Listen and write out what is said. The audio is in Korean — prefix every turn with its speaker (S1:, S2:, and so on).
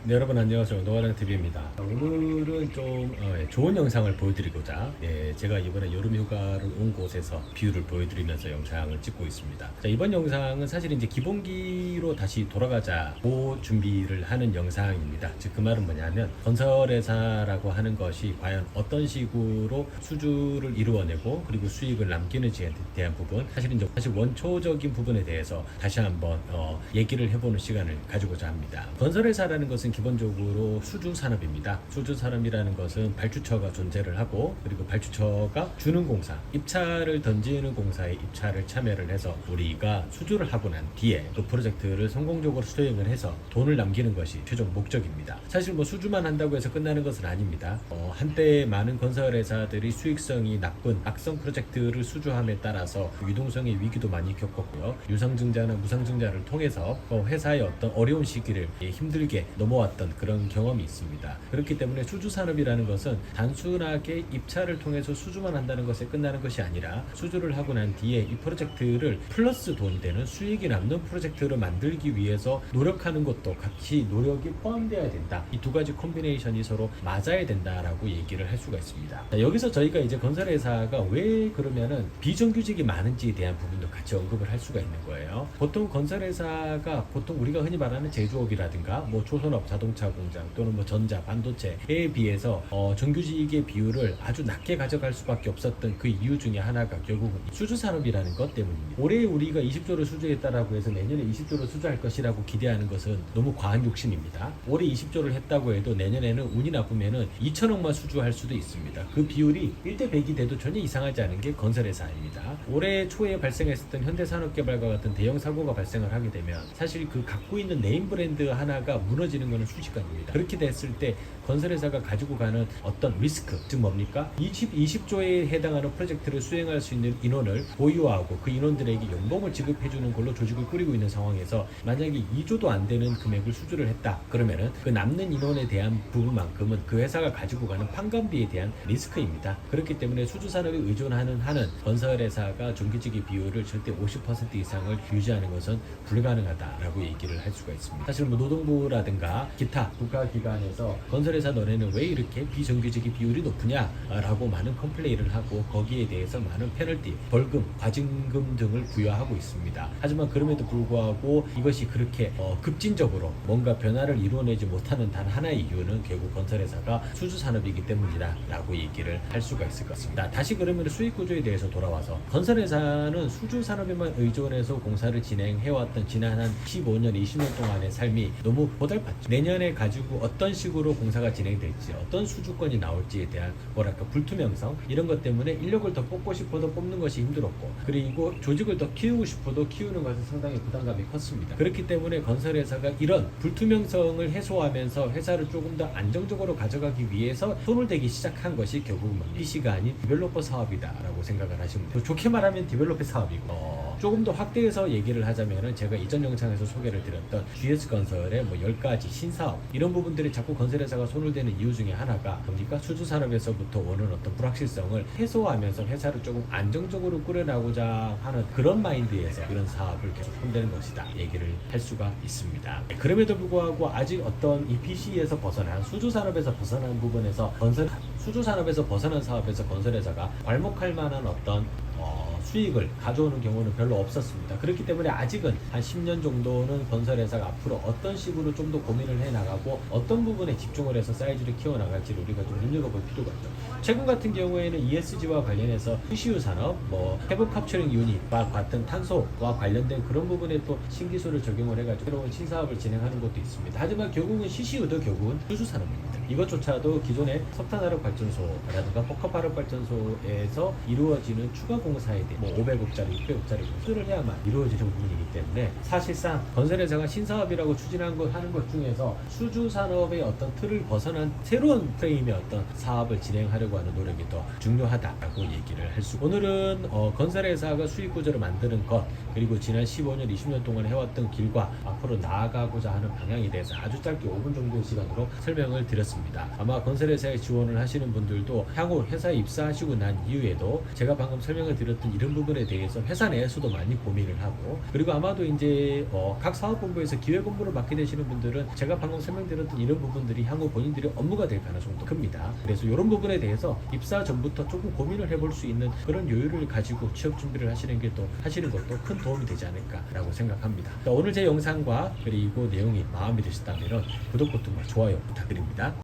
S1: 네, 여러분 안녕하세요. 노화장TV입니다. 오늘은 좀 좋은 영상을 보여드리고자 제가 이번에 여름휴가를 온 곳에서 뷰를 보여드리면서 영상을 찍고 있습니다. 자, 이번 영상은 사실 이제 기본기로 다시 돌아가자고 준비를 하는 영상입니다. 즉 그 말은 뭐냐면 건설회사라고 하는 것이 과연 어떤 식으로 수주를 이루어내고 그리고 수익을 남기는지에 대한 부분, 사실 원초적인 부분에 대해서 다시 한번 얘기를 해보는 시간을 가지고자 합니다. 건설회사라는 것은 기본적으로 수주 산업입니다. 수주 산업이라는 것은 발주처가 존재를 하고, 그리고 발주처가 주는 공사, 입찰을 던지는 공사에 입찰을 참여를 해서 우리가 수주를 하고 난 뒤에 그 프로젝트를 성공적으로 수행을 해서 돈을 남기는 것이 최종 목적입니다. 사실 뭐 수주만 한다고 해서 끝나는 것은 아닙니다. 한때 많은 건설회사들이 수익성이 나쁜 악성 프로젝트를 수주함에 따라서 유동성의 위기도 많이 겪었고요. 유상증자나 무상증자를 통해서 회사의 어떤 어려운 시기를 힘들게 넘어왔던 그런 경험이 있습니다. 그렇기 때문에 수주산업이라는 것은 단순하게 입찰을 통해서 수주만 한다는 것에 끝나는 것이 아니라, 수주를 하고 난 뒤에 이 프로젝트를 플러스 돈 되는 수익이 남는 프로젝트를 만들기 위해서 노력하는 것도 같이 노력이 포함되어야 된다. 이 두 가지 콤비네이션이 서로 맞아야 된다라고 얘기를 할 수가 있습니다. 자, 여기서 저희가 이제 건설회사가 왜 그러면은 비정규직이 많은지에 대한 부분도 같이 언급을 할 수가 있는 거예요. 보통 건설회사가 우리가 흔히 말하는 제조업이라든가 뭐 조선업, 자동차 공장 또는 뭐 전자, 반도체에 비해서 정규직의 비율을 아주 낮게 가져갈 수밖에 없었던 그 이유 중에 하나가 결국은 수주산업이라는 것 때문입니다. 올해 우리가 20조를 수주했다라고 해서 내년에 20조를 수주할 것이라고 기대하는 것은 너무 과한 욕심입니다. 올해 20조를 했다고 해도 내년에는 운이 나쁘면은 2천억만 수주할 수도 있습니다. 그 비율이 1대 100이 돼도 전혀 이상하지 않은 게 건설회사입니다. 올해 초에 발생했었던 현대산업개발과 같은 대형 사고가 발생을 하게 되면 사실 그 갖고 있는 네임 브랜드 하나가 무너지는 것은 순식간입니다. 그렇게 됐을 때 건설회사가 가지고 가는 어떤 리스크, 즉 뭡니까? 20조에 해당하는 프로젝트를 수행할 수 있는 인원을 보유하고 그 인원들에게 연봉을 지급해주는 걸로 조직을 꾸리고 있는 상황에서 만약에 2조도 안 되는 금액을 수주를 했다. 그러면은 그 남는 인원에 대한 부분만큼은 그 회사가 가지고 가는 판관비에 대한 리스크입니다. 그렇기 때문에 수주산업에 의존하는 건설회사가 정규직의 비율을 절대 50% 이상을 유지하는 것은 불가능하다라고 얘기를 할 수가 있습니다. 사실 뭐 노동부라든가 기타 국가기관에서 건설회사 너네는 왜 이렇게 비정규직의 비율이 높으냐라고 많은 컴플레인을 하고 거기에 대해서 많은 페널티, 벌금, 과징금 등을 부여하고 있습니다. 하지만 그럼에도 불구하고 이것이 그렇게 급진적으로 뭔가 변화를 이루어내지 못하는 단 하나의 이유는 결국 건설회사가 수주산업이기 때문이다 라고 얘기를 할 수가 있을 것 같습니다. 다시 그러면 수익구조에 대해서 돌아와서, 건설회사는 수주산업에만 의존해서 공사를 진행해왔던 지난 한 15년, 20년 동안의 삶이 너무 고달팠죠. 내년에 가지고 어떤 식으로 공사가 진행될지, 어떤 수주권이 나올지에 대한 불투명성, 이런 것 때문에 인력을 더 뽑고 싶어도 뽑는 것이 힘들었고, 그리고 조직을 더 키우고 싶어도 키우는 것은 상당히 부담감이 컸습니다. 그렇기 때문에 건설회사가 이런 불투명성을 해소하면서 회사를 조금 더 안정적으로 가져가기 위해서 손을 대기 시작한 것이 결국은 PC가 아닌 디벨로퍼 사업이다라고 생각을 하시면 돼요. 좋게 말하면 디벨로퍼 사업이고, 조금 더 확대해서 얘기를 하자면은 제가 이전 영상에서 소개를 드렸던 GS건설의 뭐 10가지 신사업, 이런 부분들이 자꾸 건설회사가 손을 대는 이유 중에 하나가 뭡니까? 수주산업에서부터 오는 어떤 불확실성을 해소하면서 회사를 조금 안정적으로 꾸려나가고자 하는 그런 마인드에서 이런 사업을 계속 손대는 것이다 얘기를 할 수가 있습니다. 그럼에도 불구하고 아직 어떤 이 PC에서 벗어난, 수주산업에서 벗어난 부분에서 수주산업에서 벗어난 사업에서 건설회사가 괄목할 만한 어떤 수익을 가져오는 경우는 별로 없었습니다. 그렇기 때문에 아직은 한 10년 정도는 건설회사가 앞으로 어떤 식으로 좀 더 고민을 해나가고 어떤 부분에 집중을 해서 사이즈를 키워나갈지를 우리가 좀 눈여겨볼 필요가 있죠. 최근 같은 경우에는 ESG와 관련해서 CCU 산업, 해븐 캡처링 유닛과 같은 탄소와 관련된 그런 부분에 또 신기술을 적용을 해가지고 새로운 신사업을 진행하는 것도 있습니다. 하지만 결국은 CCU도 결국은 수주산업입니다. 이것조차도 기존의 석탄화력발전소라든가 복합화력발전소에서 이루어지는 추가 공사에 대해 500억짜리, 600억짜리 수주를 해야만 이루어지는 부분이기 때문에, 사실상 건설회사가 신사업이라고 하는 것 중에서 수주산업의 어떤 틀을 벗어난 새로운 프레임의 어떤 사업을 진행하려고 하는 노력이 더 중요하다라고 얘기를 할 수. 오늘은 건설회사가 수익구조를 만드는 것, 그리고 지난 15년, 20년 동안 해왔던 길과 앞으로 나아가고자 하는 방향에 대해서 아주 짧게 5분 정도의 시간으로 설명을 드렸습니다. 있습니다. 아마 건설회사에 지원을 하시는 분들도 향후 회사에 입사하시고 난 이후에도 제가 방금 설명을 드렸던 이런 부분에 대해서 회사 내에서도 많이 고민을 하고, 그리고 아마도 이제 각 사업본부에서 기획 업무를 맡게 되시는 분들은 제가 방금 설명드렸던 이런 부분들이 향후 본인들의 업무가 될 가능성도 큽니다. 그래서 이런 부분에 대해서 입사 전부터 조금 고민을 해볼 수 있는 그런 여유를 가지고 취업 준비를 하시는 것도 큰 도움이 되지 않을까라고 생각합니다. 오늘 제 영상과 그리고 내용이 마음에 드셨다면 구독 버튼과 좋아요 부탁드립니다.